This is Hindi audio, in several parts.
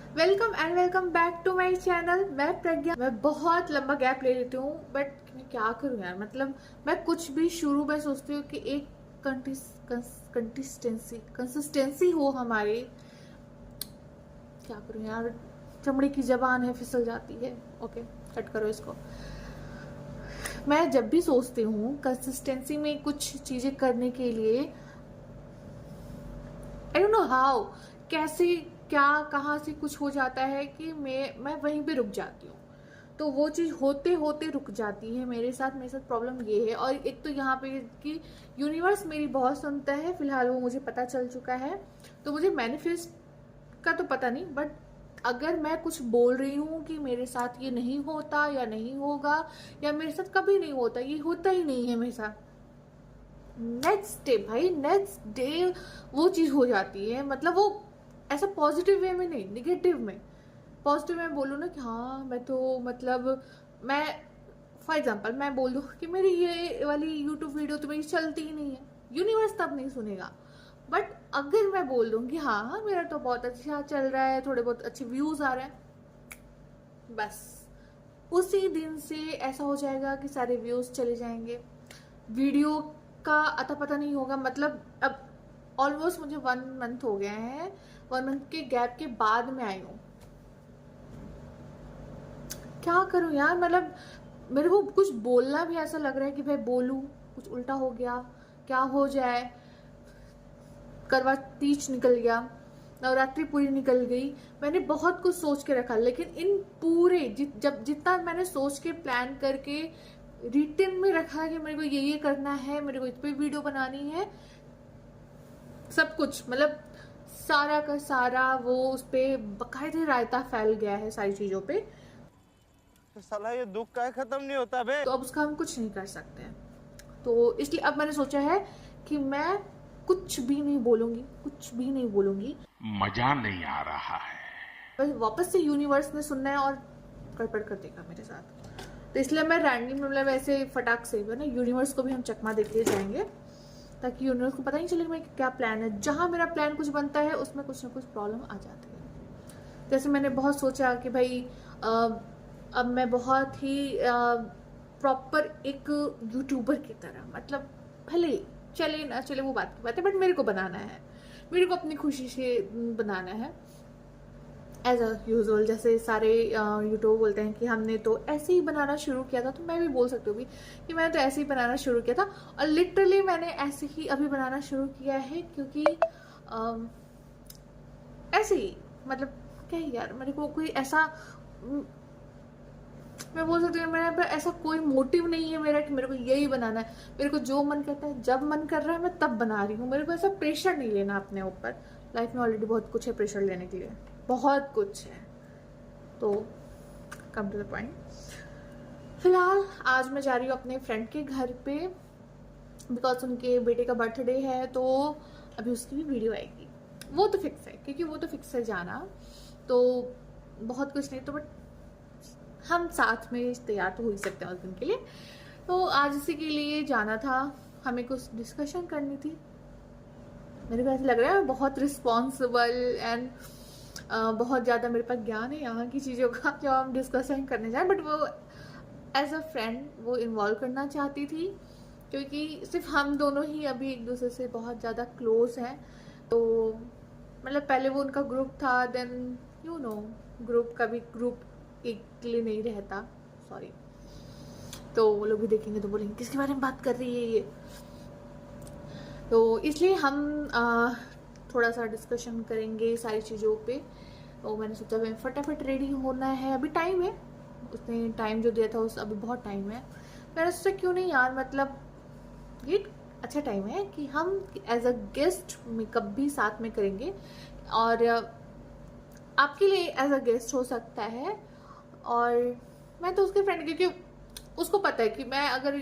Welcome and welcome back to my channel. मैं प्रज्ञा। मैं बहुत लंबा गैप ले लेती हूँ, बट मैं क्या करूँ यार। मतलब मैं कुछ भी शुरू में सोचती हूँ कि एक कंसिस्टेंसी हो हमारी। क्या करूँ यार, चमड़ी की जबान है, फिसल जाती है। ओके, कट करो इसको। मैं जब भी सोचती हूँ कंसिस्टेंसी में कुछ चीजें करने के लिए, आई डोंट नो हाउ, कैसे क्या कहाँ से कुछ हो जाता है कि मैं वहीं पे रुक जाती हूँ। तो वो चीज होते होते रुक जाती है मेरे साथ प्रॉब्लम ये है। और एक तो यहाँ पे कि यूनिवर्स मेरी बहुत सुनता है, फिलहाल वो मुझे पता चल चुका है। तो मुझे मैनिफेस्ट का तो पता नहीं, बट अगर मैं कुछ बोल रही हूँ कि मेरे साथ ये नहीं होता या नहीं होगा या मेरे साथ कभी नहीं होता, ये होता ही नहीं है मेरे साथ, नेक्स्ट डे भाई, नेक्स्ट डे वो चीज हो जाती है। मतलब वो ऐसा पॉजिटिव वे में नहीं, निगेटिव में। पॉजिटिव में बोलूँ ना कि हाँ मैं तो मतलब मैं फॉर एग्जाम्पल मैं बोल दूँ कि मेरी ये वाली यूट्यूब वीडियो तो मेरी चलती ही नहीं है, यूनिवर्स तब नहीं सुनेगा। बट अगर मैं बोल दूँ कि हाँ हाँ मेरा तो बहुत अच्छा चल रहा है, थोड़े बहुत अच्छे व्यूज आ रहे हैं, बस उसी दिन से ऐसा हो जाएगा कि सारे व्यूज चले जाएंगे, वीडियो का अता पता नहीं होगा। मतलब अब ऑलमोस्ट मुझे 1 मंथ हो गया है, 1 मंथ के गैप के बाद में आई हूँ। क्या करूं यार, मतलब मेरे को कुछ बोलना भी ऐसा लग रहा है कि भाई बोलूं, कुछ उल्टा हो गया, क्या हो जाए। करवा तीज निकल गया, नवरात्रि पूरी निकल गई, मैंने बहुत कुछ सोच के रखा, लेकिन इन पूरे जब जितना मैंने सोच के प्लान करके रिटर्न में रखा कि मेरे को ये करना है, मेरे को इस पे वीडियो बनानी है, सब कुछ मतलब सारा का सारा वो उस पे बकायदे रायता फैल गया है सारी चीजों पे। तो साला ये दुख का खत्म नहीं होता बे। तो अब उसका हम कुछ नहीं कर सकते हैं। तो इसलिए अब मैंने सोचा है कि मैं कुछ भी नहीं बोलूंगी, कुछ भी नहीं बोलूंगी। मजा नहीं आ रहा है। बस वापस से यूनिवर्स ने सुनना है और गड़बड़ कर देगा मेरे साथ। तो इसलिए मैं रैंडम मतलब ऐसे फटाक से ना यूनिवर्स को भी हम चकमा देते जाएंगे, ताकि यूनिवर्स को पता नहीं चले कि क्या प्लान है। जहां मेरा प्लान कुछ बनता है उसमें कुछ ना कुछ प्रॉब्लम आ जाती है। जैसे मैंने बहुत सोचा कि भाई अब मैं बहुत ही प्रॉपर एक यूट्यूबर की तरह, मतलब भले चले ना चले वो बात की बात है, बट मेरे को बनाना है, मेरे को अपनी खुशी से बनाना है। एज अ यूजल जैसे सारे यूट्यूब बोलते हैं कि हमने तो ऐसे ही बनाना शुरू किया था, तो मैं भी बोल सकती हूँ कि मैंने तो ऐसे ही बनाना शुरू किया था। और लिटरली मैंने ऐसे ही अभी बनाना शुरू किया है, क्योंकि ऐसे ही मतलब क्या ही यार, मेरे को कोई ऐसा मैं बोल सकती हूँ मेरे पे ऐसा कोई मोटिव नहीं है मेरा कि मेरे को यही बनाना है। मेरे को जो मन करता है, जब मन कर रहा है, मैं तब बना रही हूँ। मेरे को ऐसा प्रेशर नहीं लेना अपने ऊपर। लाइफ में ऑलरेडी बहुत कुछ है प्रेशर लेने के लिए, बहुत कुछ है। तो कम टू द पॉइंट, फिलहाल आज मैं जा रही हूँ अपने फ्रेंड के घर पे, बिकॉज उनके बेटे का बर्थडे है, तो अभी उसकी भी वीडियो आएगी। वो तो फिक्स है, क्योंकि वो तो फिक्स है जाना। तो बहुत कुछ नहीं तो, बट हम साथ में तैयार तो हो ही सकते हैं उस दिन के लिए। तो आज इसी के लिए जाना था, हमें कुछ डिस्कशन करनी थी। मेरे को ऐसा लग रहा है बहुत रिस्पॉन्सिबल एंड बहुत ज़्यादा मेरे पास ज्ञान है यहाँ की चीज़ों का जो हम डिस्कशन करने जाए, बट वो एज अ फ्रेंड वो इन्वॉल्व करना चाहती थी, क्योंकि सिर्फ हम दोनों ही अभी एक दूसरे से बहुत ज़्यादा क्लोज हैं। तो मतलब पहले वो उनका ग्रुप था, देन यू नो ग्रुप का भी ग्रुप एक के लिए नहीं रहता, सॉरी। तो वो लोग भी देखेंगे तो बोलेंगे किसके बारे में बात कर रही है ये। तो इसलिए हम थोड़ा सा डिस्कशन करेंगे सारी चीज़ों पे। तो मैंने सोचा मैं फटाफट रेडी होना है, अभी टाइम है, उसने टाइम जो दिया था उस अभी बहुत टाइम है। मैंने सोचा क्यों नहीं यार, मतलब ये अच्छा टाइम है कि हम एज अ गेस्ट मेकअप भी साथ में करेंगे, और आपके लिए एज अ गेस्ट हो सकता है। और मैं तो उसके फ्रेंड, क्योंकि उसको पता है कि मैं अगर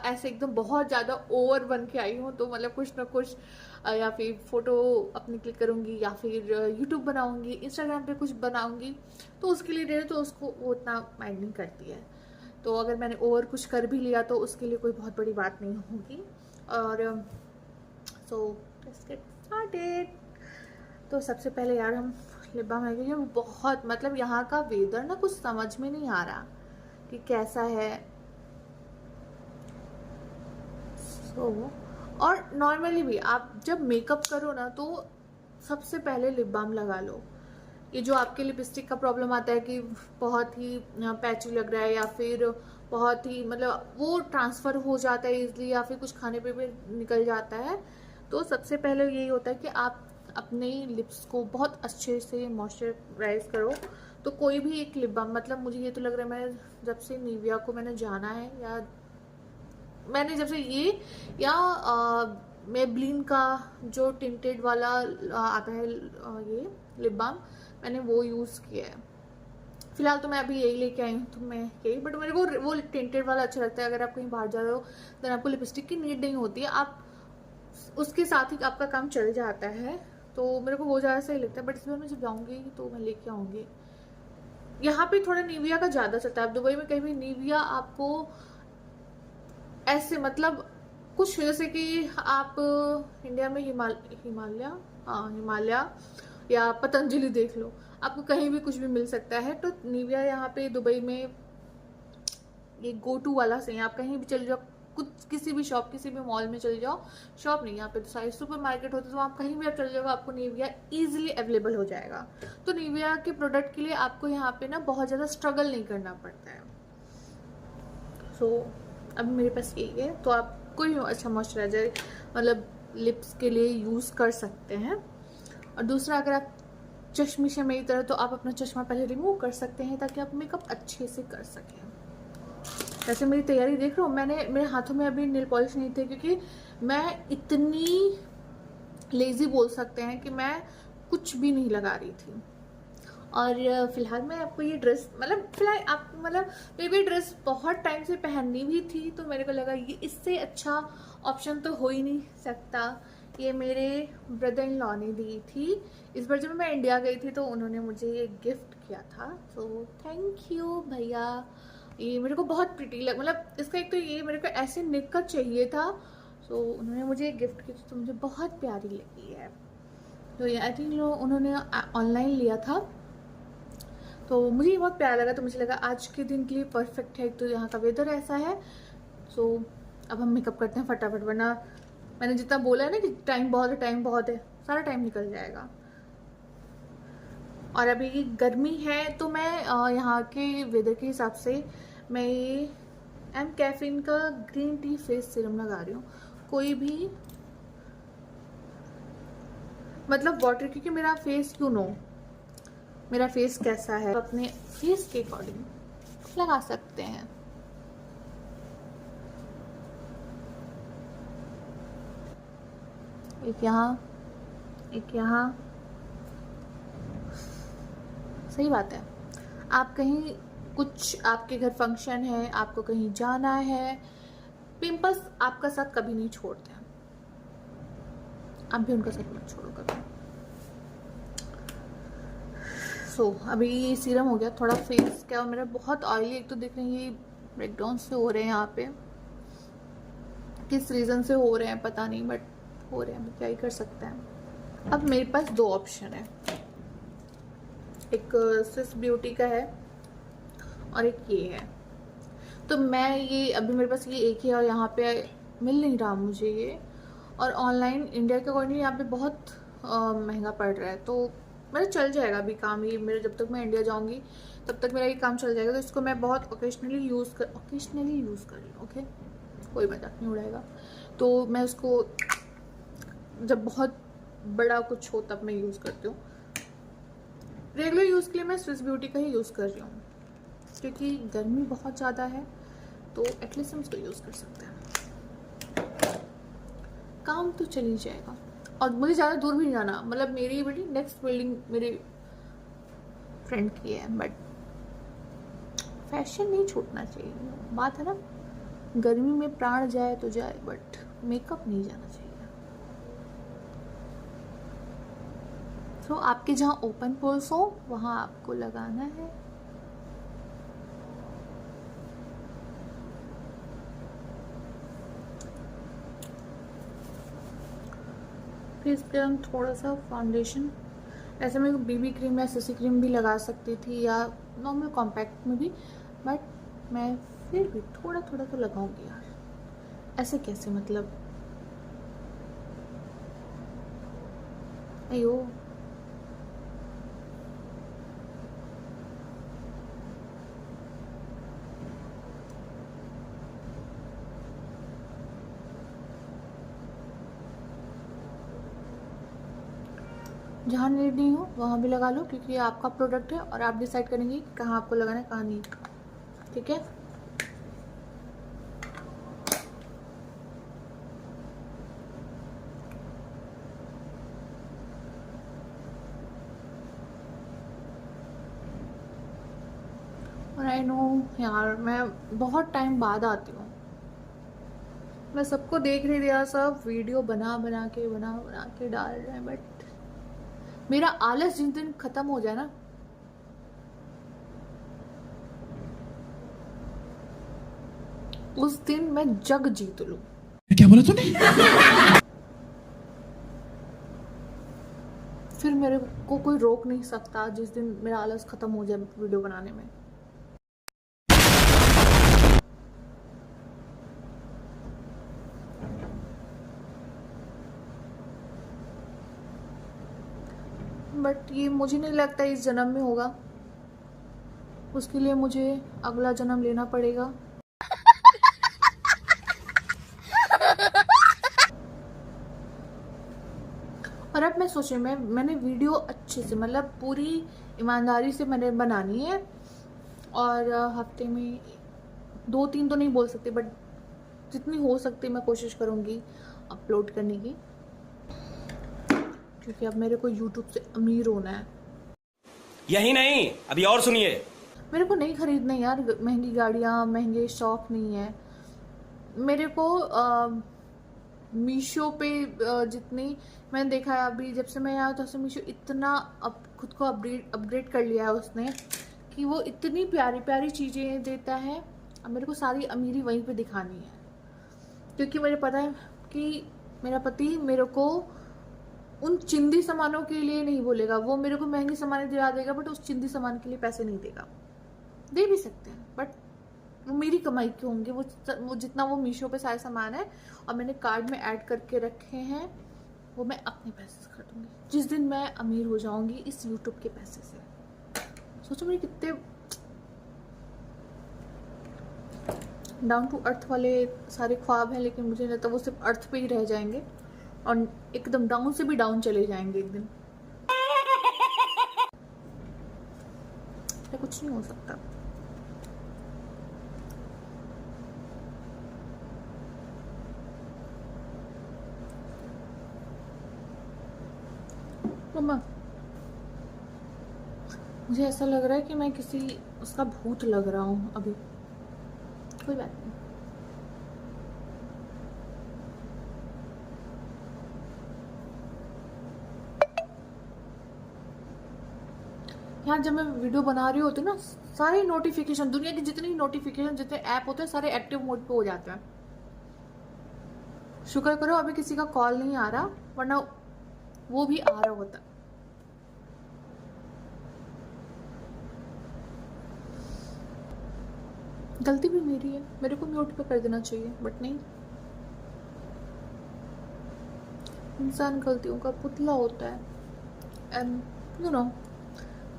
ऐसे एकदम बहुत ज़्यादा ओवर बन के आई हूँ तो मतलब कुछ ना कुछ या फिर फोटो अपनी क्लिक करूँगी या फिर यूट्यूब बनाऊँगी, इंस्टाग्राम पे कुछ बनाऊँगी, तो उसके लिए रहे तो उसको वो उतना माइंड नहीं करती है। तो अगर मैंने ओवर कुछ कर भी लिया तो उसके लिए कोई बहुत बड़ी बात नहीं होगी। और सो लेट्स गेट स्टार्टेड। तो सबसे पहले यार हम लिप बाम है क्योंकि बहुत मतलब यहाँ का वेदर ना कुछ समझ में नहीं आ रहा कि कैसा है। और नॉर्मली भी आप जब मेकअप करो ना तो सबसे पहले लिप बाम लगा लो। ये जो आपके लिपस्टिक का प्रॉब्लम आता है कि बहुत ही पैची लग रहा है या फिर बहुत ही मतलब वो ट्रांसफ़र हो जाता है इजली या फिर कुछ खाने पे भी निकल जाता है, तो सबसे पहले यही होता है कि आप अपने लिप्स को बहुत अच्छे से मॉइस्चराइज करो। तो कोई भी एक लिप बाम, मतलब मुझे ये तो लग रहा है मैं जब से निविया को मैंने जाना है या मैंने जब से ये या मेबलिन का जो टिंटेड वाला आता है ये लिप बाम मैंने वो यूज़ किया है। फिलहाल तो मैं अभी यही लेके आई हूँ तो मैं यही, बट मेरे को वो टिंटेड वाला अच्छा लगता है। अगर आप कहीं बाहर जा रहे हो देन आपको लिपस्टिक की नीड नहीं होती है, आप उसके साथ ही आपका काम चल जाता है, तो मेरे को वो ज़्यादा सही लगता है। बट इस बार मैं जब जाऊँगी तो मैं लेके आऊँगी। यहाँ पे थोड़ा निविया का ज़्यादा चलता है। आप दुबई में कहीं भी निविया आपको ऐसे मतलब कुछ जैसे कि आप इंडिया में हिमालय या पतंजलि देख लो, आपको कहीं भी कुछ भी मिल सकता है। तो निविया यहाँ पे दुबई में ये गो टू वाला से आप कहीं भी चले जाओ, कुछ किसी भी शॉप किसी भी मॉल में चले जाओ, शॉप नहीं यहाँ पे तो सारे सुपर मार्केट होते, तो आप कहीं भी आप चले जाओ आपको निविया इजीली अवेलेबल हो जाएगा। तो निविया के प्रोडक्ट के लिए आपको यहाँ पे ना बहुत ज़्यादा स्ट्रगल नहीं करना पड़ता है। सो अभी मेरे पास यही है, तो आप कोई अच्छा मॉइस्चराइजर मतलब लिप्स के लिए यूज़ कर सकते हैं। और दूसरा, अगर आप चश्मिश है मेरी तरह तो आप अपना चश्मा पहले रिमूव कर सकते हैं ताकि आप मेकअप अच्छे से कर सकें। वैसे मेरी तैयारी देख रहे हो, मेरे हाथों में अभी नेल पॉलिश नहीं थे क्योंकि मैं इतनी लेज़ी बोल सकते हैं कि मैं कुछ भी नहीं लगा रही थी। और फिलहाल मैं आपको ये ड्रेस मेरी ड्रेस बहुत टाइम से पहननी भी थी, तो मेरे को लगा ये इससे अच्छा ऑप्शन तो हो ही नहीं सकता। ये मेरे ब्रदर इन लॉ ने दी थी इस बार जब मैं इंडिया गई थी, तो उन्होंने मुझे ये गिफ्ट किया था। सो थैंक यू भैया। ये मेरे को बहुत प्रिटी मतलब इसका एक तो ये मेरे को ऐसे नेक का चाहिए था, सो उन्होंने मुझे ये गिफ्ट की तो मुझे बहुत प्यारी लगी है। तो ये आई थिंक उन्होंने ऑनलाइन लिया था, तो मुझे ये बहुत प्यारा लगा। तो मुझे लगा आज के दिन के लिए परफेक्ट है। तो यहाँ का वेदर ऐसा है, सो अब हम मेकअप करते हैं फटाफट, वरना मैंने जितना बोला है ना कि टाइम बहुत है, सारा टाइम निकल जाएगा। और अभी गर्मी है तो मैं यहाँ के वेदर के हिसाब से मैं ये एम कैफीन का ग्रीन टी फेस सीरम लगा रही हूँ। कोई भी मतलब वाटर, क्योंकि मेरा फेस मेरा फेस कैसा है, अपने फेस के अकॉर्डिंग लगा सकते हैं। एक यहाँ सही बात है। आप कहीं कुछ आपके घर फंक्शन है, आपको कहीं जाना है, पिंपल्स आपका साथ कभी नहीं छोड़ते हैं, आप भी उनका साथ मत छोड़ो कभी। अभी सीरम हो गया, थोड़ा फेस क्या मेरा बहुत ऑयली, एक तो देख रहे हैं ये ब्रेकडाउन से हो रहे हैं यहाँ पे, किस रीज़न से हो रहे हैं पता नहीं, बट हो रहे हैं, क्या ही कर सकते हैं। अब मेरे पास दो ऑप्शन है, एक स्विस ब्यूटी का है और एक ये है। तो मैं ये अभी मेरे पास ये एक ही है और यहाँ पे मिल नहीं रहा मुझे ये, और ऑनलाइन इंडिया के अकॉर्डिंग यहाँ पे बहुत महंगा पड़ रहा है। तो मेरा चल जाएगा अभी काम, ये मेरे जब तक मैं इंडिया जाऊँगी तब तक मेरा ये काम चल जाएगा। तो इसको मैं बहुत ओकेजनली यूज़ कर रही हूँ। ओके, कोई मजाक नहीं उड़ाएगा। तो मैं उसको जब बहुत बड़ा कुछ हो तब मैं यूज़ करती हूँ। रेगुलर यूज़ के लिए मैं स्विस ब्यूटी का ही यूज़ कर रही हूँ क्योंकि गर्मी बहुत ज़्यादा है, तो एटलीस्ट हम इसको यूज़ कर सकते हैं, काम तो चल ही जाएगा। और मुझे ज़्यादा दूर भी नहीं जाना, मतलब मेरी बिल्डिंग नेक्स्ट बिल्डिंग मेरे फ्रेंड की है, बट फैशन नहीं छूटना चाहिए, बात है ना। गर्मी में प्राण जाए तो जाए, बट मेकअप नहीं जाना चाहिए। तो आपके जहाँ ओपन पोर्स हो वहाँ आपको लगाना है। फिर इस पर हम थोड़ा सा फाउंडेशन ऐसे में बीबी क्रीम या सीसी क्रीम भी लगा सकती थी या नॉर्मल कॉम्पैक्ट में भी, बट मैं फिर भी थोड़ा थोड़ा तो लगाऊंगी यार। ऐसे कैसे, मतलब अयो। जहाँ नीड नहीं हो वहाँ भी लगा लो, क्योंकि ये आपका प्रोडक्ट है और आप डिसाइड करेंगे कि कहाँ आपको लगाना है कहाँ नहीं। ठीक है, और आई नो यार मैं बहुत टाइम बाद आती हूँ। मैं सबको देख रही थी यार, सब वीडियो बना बना के डाल रहे हैं, बट मेरा आलस जिस दिन खत्म हो जाए ना, उस दिन मैं जग जीत लूं। क्या बोला तूने? फिर मेरे को कोई रोक नहीं सकता जिस दिन मेरा आलस खत्म हो जाए वीडियो बनाने में। बट ये मुझे नहीं लगता इस जन्म में होगा, उसके लिए मुझे अगला जन्म लेना पड़ेगा। और अब मैं सोच रही हूँ मैंने वीडियो अच्छे से, मतलब पूरी ईमानदारी से मैंने बनानी है, और हफ्ते में 2-3 तो नहीं बोल सकती, बट जितनी हो सकती मैं कोशिश करूँगी अपलोड करने की, क्योंकि अब मेरे को यूट्यूब से अमीर होना है। यही नहीं, अभी और सुनिए। मेरे को नहीं खरीदना यार महंगी गाड़ियाँ, महंगे शौक नहीं है मेरे को। मीशो पे जितनी मैंने देखा है अभी, जब से मैं आया तब से मीशो इतना अब खुद को अपग्रेड कर लिया है उसने, कि वो इतनी प्यारी प्यारी चीज़ें देता है। अब मेरे को सारी अमीरी वहीं पे दिखानी है, क्योंकि मुझे पता है कि मेरा पति मेरे को उन चिंदी सामानों के लिए नहीं बोलेगा। वो मेरे को महंगी सामान दिला देगा, बट उस चिंदी सामान के लिए पैसे नहीं देगा। दे भी सकते हैं, बट वो मेरी कमाई के होंगे। वो जितना वो मीशो पे सारे सामान है और मैंने कार्ड में ऐड करके रखे हैं, वो मैं अपने पैसे से खरीदूंगी जिस दिन मैं अमीर हो जाऊंगी इस यूट्यूब के पैसे से। सोचो मेरे कितने डाउन टू अर्थ वाले सारे ख्वाब हैं, लेकिन मुझे लगता है वो सिर्फ अर्थ पे ही रह जाएंगे और एकदम डाउन से भी डाउन चले जाएंगे एक दिन। कुछ नहीं हो सकता। मम्मा, मुझे ऐसा लग रहा है कि मैं किसी उसका भूत लग रहा हूँ अभी। कोई बात नहीं। यहाँ जब मैं वीडियो बना रही होती हूँ ना, सारे नोटिफिकेशन, दुनिया की जितनी नोटिफिकेशन, जितने ऐप होते हैं, सारे एक्टिव मोड पे हो जाते हैं। शुक्र करो अभी किसी का कॉल नहीं आ रहा, वरना वो भी आ रहा होता। गलती भी मेरी है, मेरे को म्यूट पे कर देना चाहिए, बट नहीं। इंसान गलतियों का पुतला होता है, एंड यू नो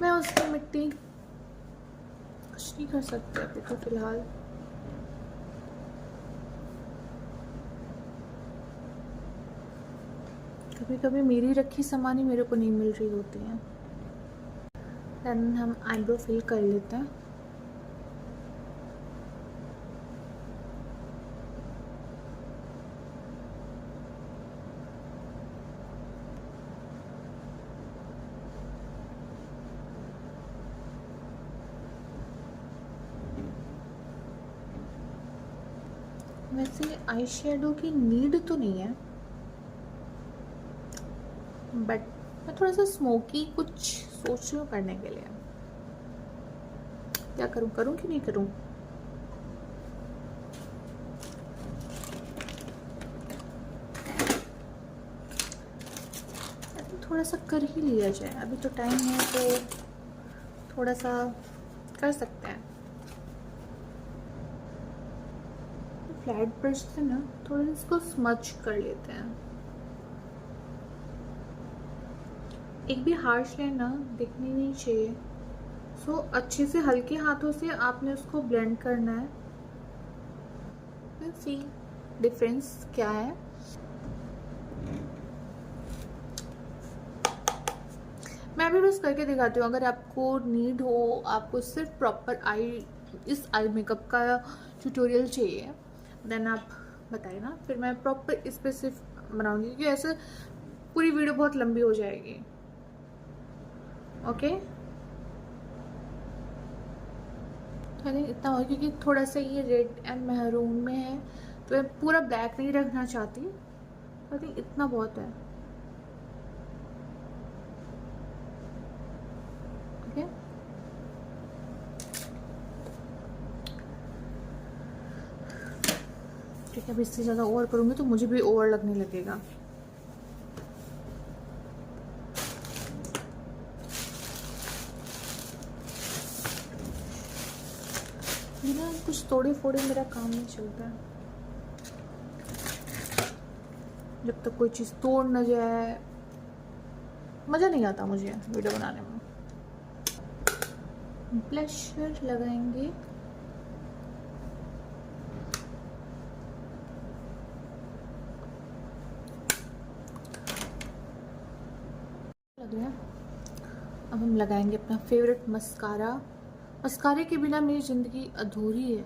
मैं उसकी मिट्टी कुछ नहीं कर सकती अभी तो फिलहाल। कभी कभी मेरी रखी सामान ही मेरे को नहीं मिल रही होती है। देन हम आईब्रो फिल कर लेते हैं। वैसे आई शेडो की नीड तो नहीं है, बट मैं थोड़ा सा स्मोकी कुछ सोच रही हूँ करने के लिए। क्या करूँ, करूँ कि नहीं करूँ? थोड़ा सा कर ही लिया जाए, अभी तो टाइम है तो थोड़ा सा कर सकते हैं। फ्लैट ब्रश से ना थोड़ा इसको स्मच कर लेते हैं। एक भी हार्श लाइन ना दिखनी नहीं चाहिए। सो अच्छे से हल्के हाथों से आपने उसको ब्लेंड करना है। सी डिफरेंस क्या है। मैं भी बस करके दिखाती हूँ। अगर आपको नीड हो, आपको सिर्फ प्रॉपर इस आई मेकअप का ट्यूटोरियल चाहिए, देन आप बताइए ना, फिर मैं प्रॉपर इस पे सिर्फ बनाऊंगी, क्योंकि ऐसे पूरी वीडियो बहुत लंबी हो जाएगी। ओके, इतना हो, क्योंकि थोड़ा सा ये रेड एंड महरून में है, तो मैं पूरा ब्लैक नहीं रखना चाहती। आई थिंक इतना बहुत है। ओके, ठीक है। अब इससे ज़्यादा ओवर करूँगी तो मुझे भी ओवर लगने लगेगा। बिना कुछ तोड़े फोड़े मेरा काम नहीं चलता है। जब तक कोई चीज़ तोड़ न जाए मज़ा नहीं आता मुझे वीडियो बनाने में। ब्लशर लगाएंगे। लग गया। अब हम लगाएंगे अपना फेवरेट मस्कारा। मस्कारे के बिना मेरी ज़िंदगी अधूरी है।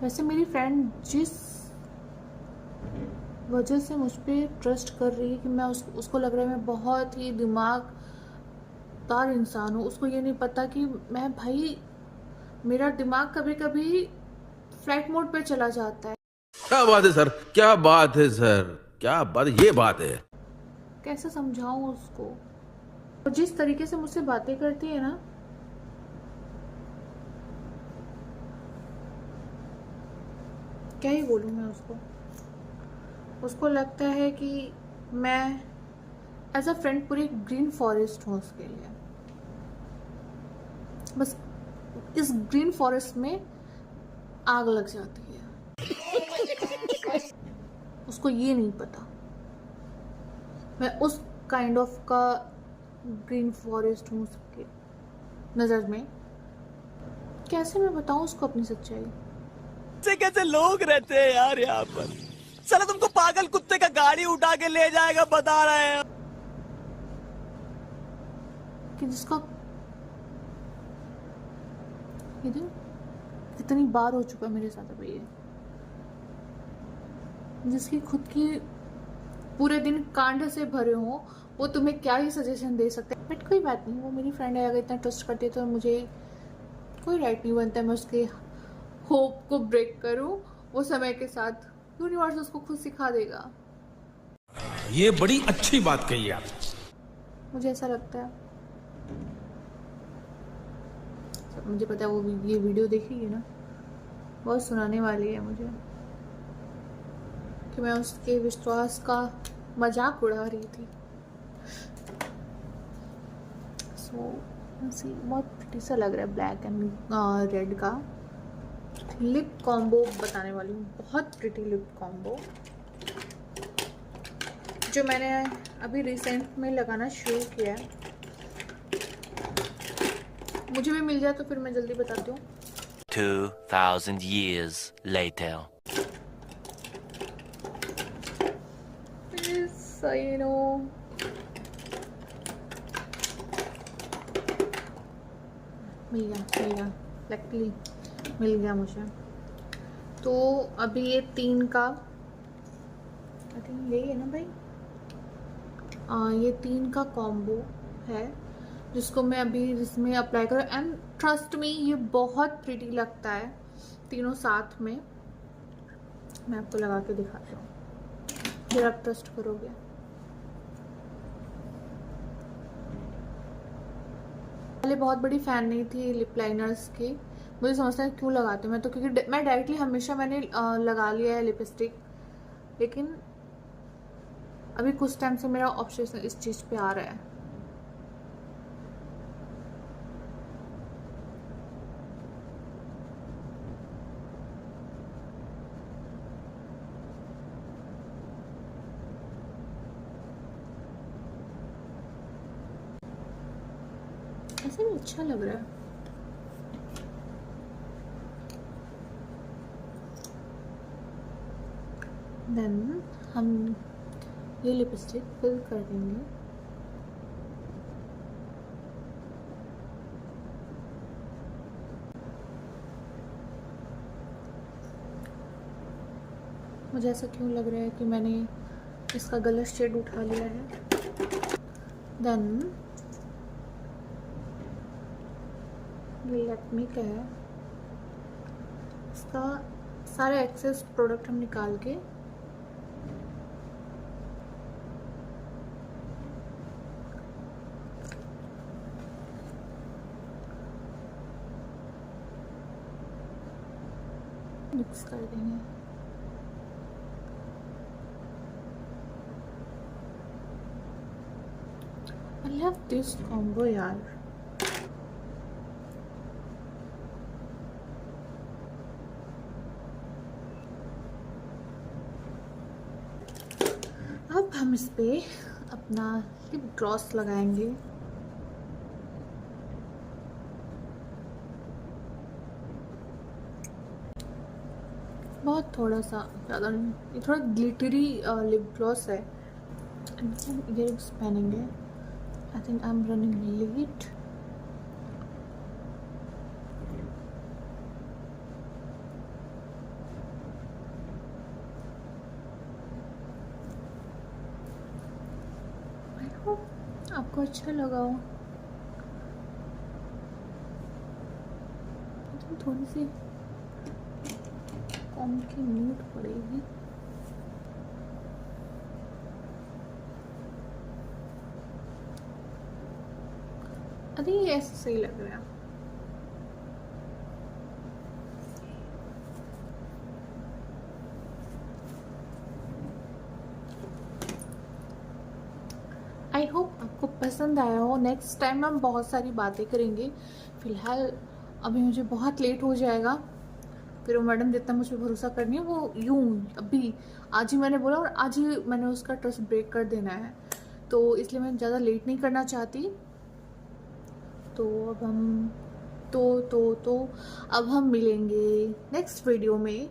वैसे मेरी फ्रेंड जिस वजह से मुझ पर ट्रस्ट कर रही है कि मैं उसको लग रहा है मैं बहुत ही दिमागदार इंसान हूँ। उसको ये नहीं पता कि मैं, भाई मेरा दिमाग कभी कभी फ्लाइट मोड पे चला जाता है। क्या बात है सर, क्या बात है सर, क्या बात, ये बात है। कैसे समझाऊं उसको। और जिस तरीके से मुझसे बातें करती है ना, क्या ही बोलूं मैं उसको। उसको लगता है कि मैं एज अ फ्रेंड पूरी ग्रीन फॉरेस्ट हूँ उसके लिए। बस इस ग्रीन फॉरेस्ट में आग लग जाती है। उसको ये नहीं पता मैं उस काइंड ऑफ का ग्रीन फॉरेस्ट हूँ उसके नज़र में। कैसे मैं बताऊँ उसको अपनी सच्चाई। कैसे कैसे लोग रहते हैं यार यहाँ पर। साला तुमको पागल कुत्ते का गाड़ी उठा के ले जाएगा बता रहे हैं कि जिसका ये दिन कितनी बार हो चुका मेरे साथ। अभी ये जिसकी खुद की पूरे दिन कांड से भरे हो, वो तुम्हें क्या ही सजेशन दे सकते हैं। बट कोई बात नहीं, वो मेरी फ्रेंड है। अगर इतना ट्रस्ट करती है तो मुझे कोई राइट नहीं बनता मैं उसके होप को ब्रेक करूं। वो समय के साथ यूनिवर्स उसको खुद सिखा देगा। ये बड़ी अच्छी बात कही आप। मुझे ऐसा लगता है। मुझे पता है वो ये वीडियो देखेगी ना, बहुत सुनाने वाली है मुझे कि मैं उसके विश्वास का मजाक उड़ा रही थी। सो बहुत प्रिटी सा लग रहा है ब्लैक एंड रेड का लिप कॉम्बो बताने वाली हूँ। बहुत प्रिटी लिप कॉम्बो जो मैंने अभी रिसेंट में लगाना शुरू किया है। मुझे भी मिल जाए तो फिर मैं जल्दी बताती हूँ। 2000 years later. You know, मिल गया लकीली मिल गया मुझे। तो अभी ये 3 का आई थिंक यही है ना भाई। ये 3 का कॉम्बो है जिसको मैं अभी इसमें अप्लाई करूँ। एंड ट्रस्ट मी ये बहुत प्रिटी लगता है तीनों साथ में। मैं आपको लगा के दिखाती हूँ, फिर आप ट्रस्ट करोगे। पहले बहुत बड़ी फ़ैन नहीं थी लिप लाइनर्स की, मुझे समझता है क्यों लगाती हूँ मैं तो, क्योंकि मैं डायरेक्टली हमेशा मैंने लगा लिया है लिपस्टिक, लेकिन अभी कुछ टाइम से मेरा ऑब्सेशन इस चीज़ पे आ रहा है। ऐसे भी अच्छा लग रहा है। देन हम ये लिपस्टिक फिल कर देंगे। मुझे ऐसा क्यों लग रहा है कि मैंने इसका गलत शेड उठा लिया है। देन ये लैक्मे का है, इसका सारे एक्सेस प्रोडक्ट हम निकाल के मिक्स कर देंगे। I love this combo यार। अब हम इस पे अपना लिप ग्लॉस लगाएंगे। बहुत थोड़ा सा, ज़्यादा नहीं, ये थोड़ा ग्लिटरी लिप ग्लॉस है। इयररिंग्स पहनेंगे। I think I am running late. I hope आपको अच्छा लगा हो। थोड़ी सी कम की नीड पड़ेगी। अरे ये ऐसे सही लग रहा है। आई होप आपको पसंद आया हो। नेक्स्ट टाइम हम बहुत सारी बातें करेंगे। फिलहाल अभी मुझे बहुत लेट हो जाएगा, फिर वो मैडम जितना मुझ पर भरोसा करनी है वो यूं अभी आज ही मैंने बोला और आज ही मैंने उसका ट्रस्ट ब्रेक कर देना है, तो इसलिए मैं ज़्यादा लेट नहीं करना चाहती। तो अब हम तो अब हम मिलेंगे नेक्स्ट वीडियो में।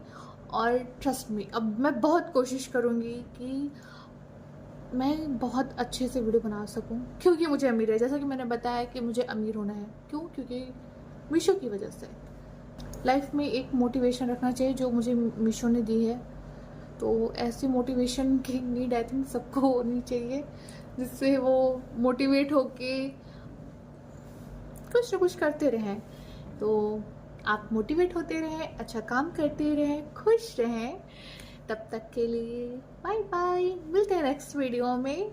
और ट्रस्ट मी, अब मैं बहुत कोशिश करूँगी कि मैं बहुत अच्छे से वीडियो बना सकूं, क्योंकि मुझे अमीर है, जैसा कि मैंने बताया कि मुझे अमीर होना है। क्यों? क्योंकि मीशो की वजह से। लाइफ में एक मोटिवेशन रखना चाहिए जो मुझे मीशो ने दी है, तो ऐसी मोटिवेशन की नीड आई थिंक सबको होनी चाहिए, जिससे वो मोटिवेट होके कुछ ना कुछ करते रहें। तो आप मोटिवेट होते रहें, अच्छा काम करते रहें, खुश रहें। तब तक के लिए बाय बाय, मिलते हैं नेक्स्ट वीडियो में।